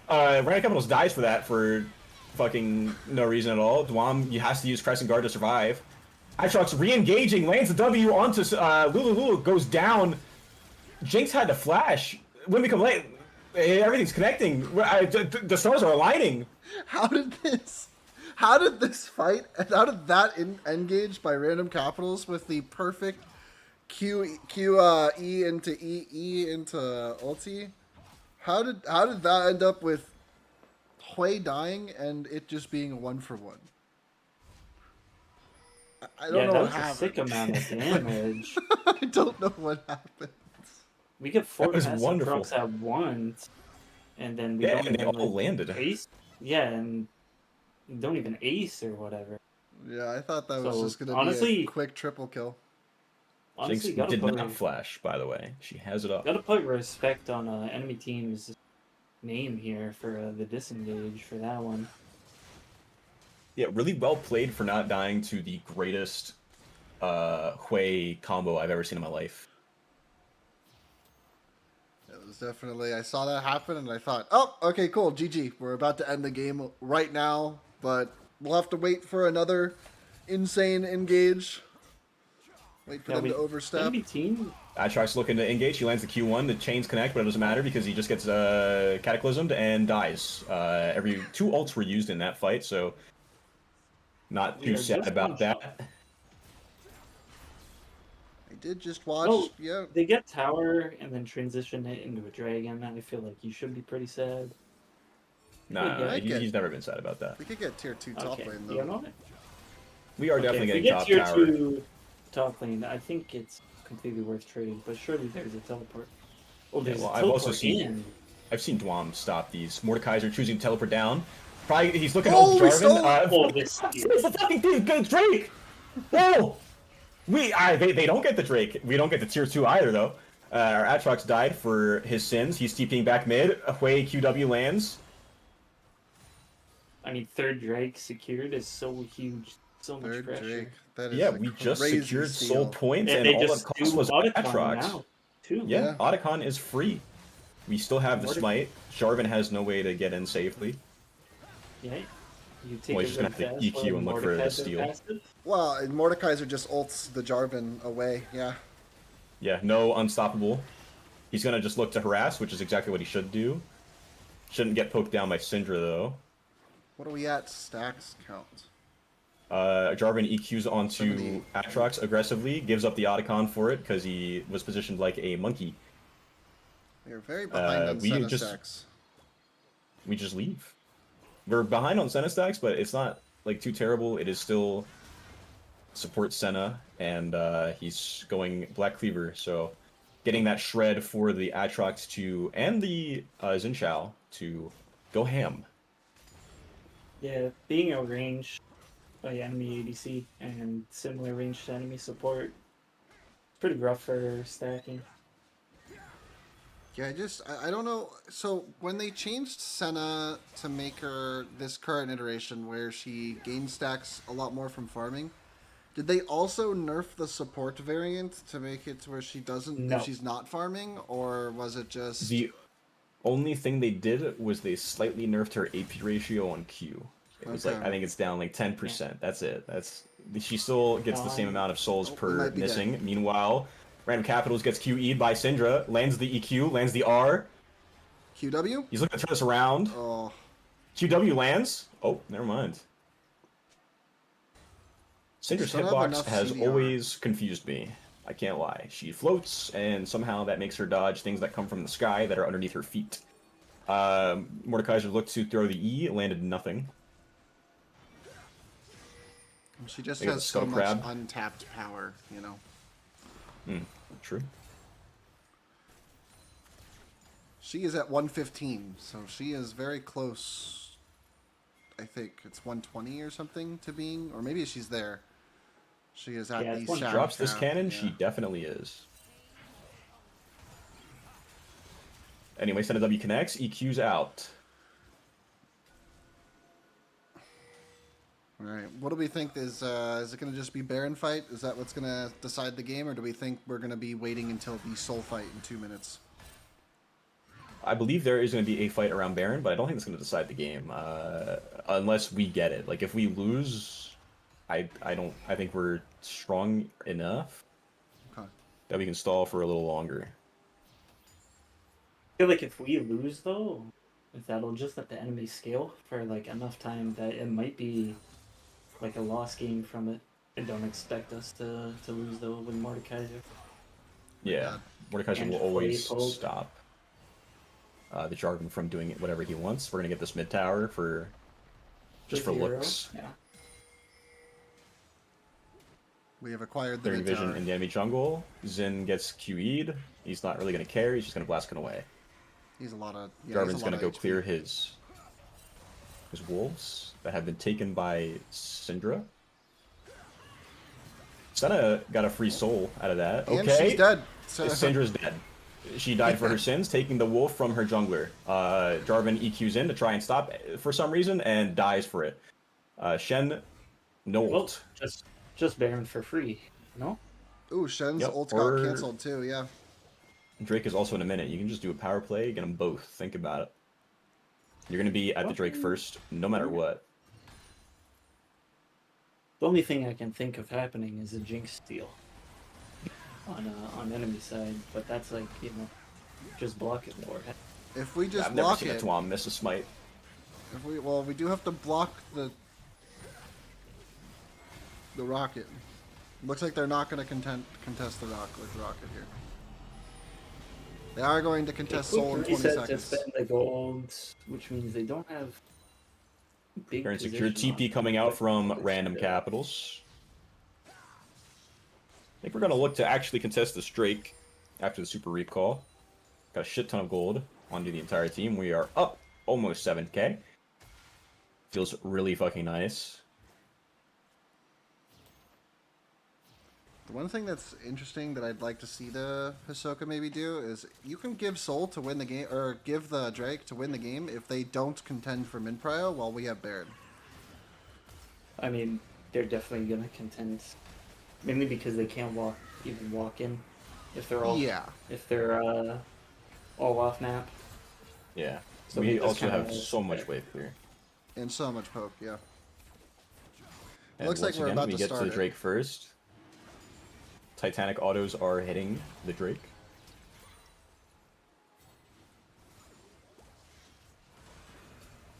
[SPEAKER 3] Random Capitals dies for that for fucking no reason at all. Dwam has to use Crescent Guard to survive. Aatrox re-engaging, lands the W onto Lulu goes down. Jinx had to flash. When we come late, everything's connecting. The stars are aligning.
[SPEAKER 1] How did this fight, how did that engage by Random Capitals with the perfect E into E into ulti? How did that end up with Hui dying and it just being a 1-for-1? I don't know
[SPEAKER 2] that
[SPEAKER 1] what
[SPEAKER 2] was a
[SPEAKER 1] happened.
[SPEAKER 2] sick amount of damage.
[SPEAKER 1] I don't know what happened.
[SPEAKER 2] We get 4
[SPEAKER 3] That was
[SPEAKER 2] passive
[SPEAKER 3] wonderful.
[SPEAKER 2] procs at once, and then we
[SPEAKER 3] Yeah,
[SPEAKER 2] don't
[SPEAKER 3] and they
[SPEAKER 2] even
[SPEAKER 3] all landed.
[SPEAKER 2] ace. Yeah, and don't even ace or whatever.
[SPEAKER 1] Yeah, I thought that was
[SPEAKER 2] So,
[SPEAKER 1] just gonna be
[SPEAKER 2] honestly-
[SPEAKER 1] a quick triple kill.
[SPEAKER 2] Honestly,
[SPEAKER 3] Jinx did not flash, by the way. She has it up.
[SPEAKER 2] Gotta put respect on enemy team's name here for the disengage for that one.
[SPEAKER 3] Yeah, really well played for not dying to the greatest Hui combo I've ever seen in my life.
[SPEAKER 1] It was definitely, I saw that happen and I thought, oh, okay, cool, GG. We're about to end the game right now, but we'll have to wait for another insane engage. Wait for them to overstep.
[SPEAKER 2] Enemy team.
[SPEAKER 3] Aatrox looking to engage. He lands the Q1. The chains connect, but it doesn't matter because he just gets cataclysmed and dies. Every 2 ults were used in that fight, so not
[SPEAKER 2] We
[SPEAKER 3] too
[SPEAKER 2] are
[SPEAKER 3] sad
[SPEAKER 2] just
[SPEAKER 3] about
[SPEAKER 2] one
[SPEAKER 3] that.
[SPEAKER 2] shot.
[SPEAKER 1] I did just watch,
[SPEAKER 2] Oh,
[SPEAKER 1] yeah.
[SPEAKER 2] They get tower and then transition it into a dragon. I feel like you should be pretty sad.
[SPEAKER 3] Nah,
[SPEAKER 1] I get-
[SPEAKER 3] he's never been sad about that.
[SPEAKER 1] We could get tier 2 top
[SPEAKER 2] Okay,
[SPEAKER 1] lane
[SPEAKER 2] you
[SPEAKER 1] though.
[SPEAKER 2] know?
[SPEAKER 3] We are
[SPEAKER 2] Okay,
[SPEAKER 3] definitely
[SPEAKER 2] if we
[SPEAKER 3] getting
[SPEAKER 2] get
[SPEAKER 3] top
[SPEAKER 2] tier
[SPEAKER 3] tower.
[SPEAKER 2] 2 top lane, I think it's completely worth trading. But surely there's a teleport. Oh, there's
[SPEAKER 3] well,
[SPEAKER 2] a
[SPEAKER 3] I've
[SPEAKER 2] teleport
[SPEAKER 3] also seen-
[SPEAKER 2] in.
[SPEAKER 3] I've seen Dwam stop these. Mordekaiser choosing to teleport down. Probably he's looking
[SPEAKER 1] Oh,
[SPEAKER 3] at
[SPEAKER 1] we
[SPEAKER 3] Jarvan.
[SPEAKER 1] stole-
[SPEAKER 2] Oh, this
[SPEAKER 3] It's the fucking thing, good Drake! Whoa! They don't get the Drake. We don't get the tier 2 either, though. Our Aatrox died for his sins. He's TPing back mid. Hui QW lands.
[SPEAKER 2] I mean, third Drake secured is so huge, So much
[SPEAKER 1] Third
[SPEAKER 2] pressure.
[SPEAKER 1] Drake. That is
[SPEAKER 3] Yeah,
[SPEAKER 1] a
[SPEAKER 3] we just
[SPEAKER 1] crazy
[SPEAKER 3] secured
[SPEAKER 1] steal.
[SPEAKER 3] soul points,
[SPEAKER 2] And
[SPEAKER 3] and
[SPEAKER 2] they
[SPEAKER 3] all
[SPEAKER 2] just
[SPEAKER 3] it cost
[SPEAKER 2] do
[SPEAKER 3] was
[SPEAKER 2] Otacon
[SPEAKER 3] Atrox.
[SPEAKER 2] now, too.
[SPEAKER 3] Yeah,
[SPEAKER 1] Yeah.
[SPEAKER 3] Otacon is free. We still have the
[SPEAKER 2] Mordecai-
[SPEAKER 3] smite. Jarvan has no way to get in safely.
[SPEAKER 2] Yeah. You take
[SPEAKER 3] Well,
[SPEAKER 2] a
[SPEAKER 3] he's just gonna
[SPEAKER 2] good
[SPEAKER 3] have to
[SPEAKER 2] fast
[SPEAKER 3] EQ
[SPEAKER 2] one,
[SPEAKER 3] and look for the
[SPEAKER 2] Mordekaiser
[SPEAKER 3] steal.
[SPEAKER 2] passive.
[SPEAKER 1] Well, and Mordekaiser just ults the Jarvan away. Yeah.
[SPEAKER 3] Yeah, no unstoppable. He's gonna just look to harass, which is exactly what he should do. Shouldn't get poked down by Syndra though.
[SPEAKER 1] What are we at? Stacks count.
[SPEAKER 3] Jarvan EQs
[SPEAKER 1] 70.
[SPEAKER 3] onto Atrox aggressively, gives up the Otacon for it because he was positioned like a monkey.
[SPEAKER 1] We are very behind on
[SPEAKER 3] we
[SPEAKER 1] Senna
[SPEAKER 3] just
[SPEAKER 1] stacks.
[SPEAKER 3] we just leave. We're behind on Senna stacks, but it's not like too terrible. It is still support Senna, and he's going Black Cleaver, so getting that shred for the Atrox to and the Xin to go ham.
[SPEAKER 2] Yeah, being a range by enemy ADC and similar range to enemy support, it's pretty rough for stacking.
[SPEAKER 1] Yeah, I don't know. So when they changed Senna to make her this current iteration where she gain stacks a lot more from farming, did they also nerf the support variant to make it to where she doesn't
[SPEAKER 2] No.
[SPEAKER 1] if she's not farming, or was it just
[SPEAKER 3] The only thing they did was they slightly nerfed her AP ratio on Q. It was like
[SPEAKER 1] Okay.
[SPEAKER 3] I think it's down like 10%. That's it. That's she still gets the same amount of souls
[SPEAKER 1] Oh, we
[SPEAKER 3] per
[SPEAKER 1] might be
[SPEAKER 3] missing.
[SPEAKER 1] dead.
[SPEAKER 3] Meanwhile, Random Capitals gets QE'd by Syndra, lands the EQ, lands the R.
[SPEAKER 1] QW?
[SPEAKER 3] He's looking to turn this around.
[SPEAKER 1] Oh,
[SPEAKER 3] QW lands. Oh, never mind. Syndra's
[SPEAKER 1] Should have
[SPEAKER 3] hitbox
[SPEAKER 1] enough
[SPEAKER 3] has
[SPEAKER 1] CDR.
[SPEAKER 3] always confused me. I can't lie. She floats, and somehow that makes her dodge things that come from the sky that are underneath her feet. Mordekaiser looked to throw the E, landed nothing.
[SPEAKER 1] she just
[SPEAKER 3] They got
[SPEAKER 1] has
[SPEAKER 3] the
[SPEAKER 1] so
[SPEAKER 3] Scuttle
[SPEAKER 1] much
[SPEAKER 3] Crab.
[SPEAKER 1] untapped power, you know.
[SPEAKER 3] True.
[SPEAKER 1] She is at 115, so she is very close. I think it's 120 or something to being, or maybe she's there. She is at
[SPEAKER 2] Yeah,
[SPEAKER 1] the
[SPEAKER 2] it's one
[SPEAKER 1] shaft
[SPEAKER 3] Drops this
[SPEAKER 1] cap,
[SPEAKER 3] cannon,
[SPEAKER 1] yeah.
[SPEAKER 3] she definitely is. Anyway, Senna W connects, EQ's out.
[SPEAKER 1] All right. What do we think is it going to just be Baron fight? Is that what's going to decide the game, or do we think we're going to be waiting until the soul fight in 2 minutes?
[SPEAKER 3] I believe there is going to be a fight around Baron, but I don't think it's going to decide the game, unless we get it. Like if we lose, I think we're strong enough
[SPEAKER 1] Okay.
[SPEAKER 3] that we can stall for a little longer.
[SPEAKER 2] I feel like if we lose though, that'll just let the enemy scale for like enough time that it might be like a lost game from it. I don't expect us to lose though with Mordekaiser.
[SPEAKER 3] Yeah, Mordekaiser
[SPEAKER 2] And
[SPEAKER 3] will always
[SPEAKER 2] play Pope.
[SPEAKER 3] stop the Jarvan from doing whatever he wants. We're going to get this mid tower for just for
[SPEAKER 2] Hero.
[SPEAKER 3] looks.
[SPEAKER 2] Yeah.
[SPEAKER 1] We have acquired the
[SPEAKER 3] Clearing
[SPEAKER 1] mid
[SPEAKER 3] vision
[SPEAKER 1] tower.
[SPEAKER 3] in the enemy jungle. Xin gets QE'd. He's not really going to care. He's just going to blast it away.
[SPEAKER 1] He's a lot of. Yeah,
[SPEAKER 3] Jarvan's going to go
[SPEAKER 1] HP.
[SPEAKER 3] clear his wolves that have been taken by Syndra. Senna got a free soul out of that.
[SPEAKER 1] And
[SPEAKER 3] Okay,
[SPEAKER 1] she's dead. So,
[SPEAKER 3] Syndra's dead. She died for her sins, taking the wolf from her jungler. Jarvan EQs in to try and stop for some reason and dies for it. Shen, no
[SPEAKER 2] Well,
[SPEAKER 3] ult.
[SPEAKER 2] just Baron for free. No?
[SPEAKER 1] ooh, Shen's
[SPEAKER 3] Yep,
[SPEAKER 1] ult
[SPEAKER 3] or-
[SPEAKER 1] got canceled too. Yeah.
[SPEAKER 3] Drake is also in a minute. You can just do a power play, get them both. Think about it. You're going to be at the Drake first, no matter what.
[SPEAKER 2] The only thing I can think of happening is a Jinx steal on enemy side, but that's like, you know, just block it more.
[SPEAKER 1] If we just
[SPEAKER 3] I've never
[SPEAKER 1] block
[SPEAKER 3] seen
[SPEAKER 1] it,
[SPEAKER 3] a Twam miss a smite.
[SPEAKER 1] we do have to block the rocket. Looks like they're not going to contest the rocket here. They are going to contest Soul in 20
[SPEAKER 2] Reset to
[SPEAKER 1] seconds.
[SPEAKER 2] spend the gold, which means they don't have big
[SPEAKER 3] Current secure
[SPEAKER 2] position
[SPEAKER 3] TP
[SPEAKER 2] on
[SPEAKER 3] coming out
[SPEAKER 2] what
[SPEAKER 3] from
[SPEAKER 2] they
[SPEAKER 3] random
[SPEAKER 2] should.
[SPEAKER 3] capitals. I think we're going to look to actually contest this Drake after the super recall. Got a shit ton of gold onto the entire team. We are up almost 7k. Feels really fucking nice.
[SPEAKER 1] The one thing that's interesting that I'd like to see the Hisoka maybe do is you can give Soul to win the game, or give the Drake to win the game if they don't contend for mid prio while we have Baron.
[SPEAKER 2] I mean, they're definitely gonna contend, mainly because they can't even walk in if they're all
[SPEAKER 1] Yeah.
[SPEAKER 2] all off map.
[SPEAKER 3] Yeah.
[SPEAKER 2] So
[SPEAKER 3] We
[SPEAKER 2] they just
[SPEAKER 3] also
[SPEAKER 2] kinda
[SPEAKER 3] have so much
[SPEAKER 2] spread.
[SPEAKER 3] wave clear.
[SPEAKER 1] And so much poke, yeah.
[SPEAKER 3] And
[SPEAKER 1] Looks like
[SPEAKER 3] once
[SPEAKER 1] we're
[SPEAKER 3] again,
[SPEAKER 1] about
[SPEAKER 3] we
[SPEAKER 1] to
[SPEAKER 3] get to
[SPEAKER 1] start
[SPEAKER 3] the
[SPEAKER 1] it.
[SPEAKER 3] Drake first. Titanic autos are hitting the Drake.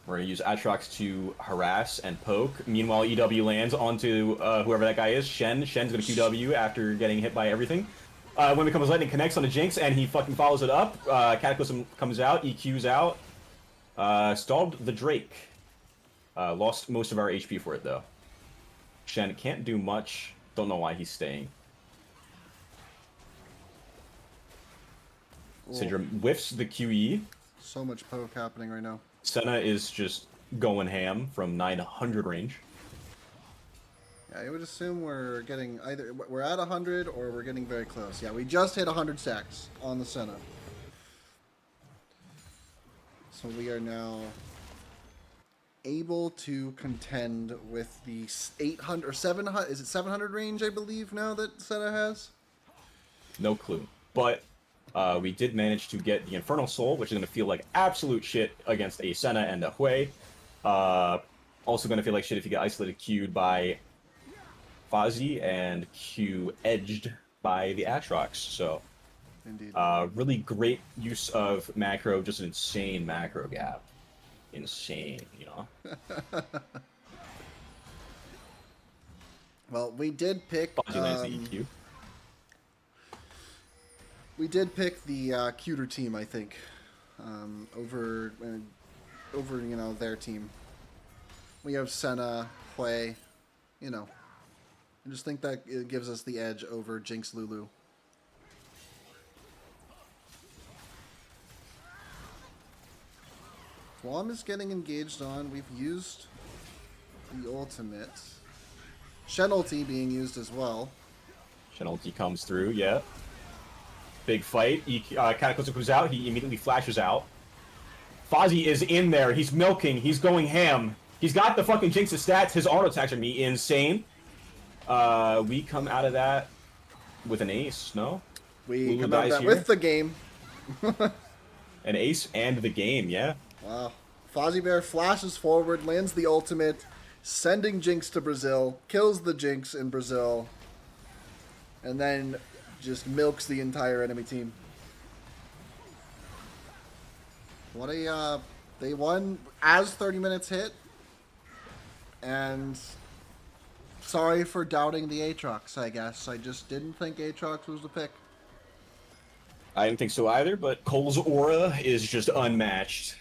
[SPEAKER 3] We're going to use Atrox to harass and poke. Meanwhile, EW lands onto whoever that guy is. Shen. Shen's going to QW after getting hit by everything. When becomes lightning connects on the Jinx, and he fucking follows it up. Cataclysm comes out, EQ's out. Stalled the Drake. Lost most of our HP for it, though. Shen can't do much. Don't know why he's staying. Syndrome whiffs the QE.
[SPEAKER 1] So much poke happening right now.
[SPEAKER 3] Senna is just going ham from 900 range.
[SPEAKER 1] Yeah, I would assume we're getting either we're at 100 or we're getting very close. Yeah, we just hit 100 stacks on the Senna. So we are now able to contend with the 800 or 700. Is it 700 range? I believe now that Senna has.
[SPEAKER 3] No clue. But we did manage to get the Infernal Soul, which is going to feel like absolute shit against a Senna and a Hui. Also going to feel like shit if you get isolated Q'd by Fozzie and Q edged by the Atrox. So,
[SPEAKER 1] Indeed.
[SPEAKER 3] really great use of macro, just an insane macro gap. Insane, you know?
[SPEAKER 1] Well, we did pick.
[SPEAKER 3] Fozzie lands the EQ.
[SPEAKER 1] We did pick the cuter team, I think, over you know their team. We have Senna, Hui, you know. I just think that it gives us the edge over Jinx Lulu. Guam is getting engaged on. We've used the ultimate. Shen ulti being used as well.
[SPEAKER 3] Shen ulti comes through, yeah. Big fight. Cataclysm comes out. He immediately flashes out. Fozzie is in there. He's milking. He's going ham. He's got the fucking Jinx's stats. His auto attacks are gonna be insane. We come out of that with an ace, no?
[SPEAKER 1] We
[SPEAKER 3] Lulu
[SPEAKER 1] come out of
[SPEAKER 3] dies
[SPEAKER 1] that
[SPEAKER 3] here.
[SPEAKER 1] with the game.
[SPEAKER 3] An ace and the game, yeah.
[SPEAKER 1] Wow. Fozzie Bear flashes forward, lands the ultimate, sending Jinx to Brazil, kills the Jinx in Brazil, and then just milks the entire enemy team. What a, they won as 30 minutes hit, and sorry for doubting the Aatrox, I guess. I just didn't think Aatrox was the pick.
[SPEAKER 3] I didn't think so either, but Cole's aura is just unmatched.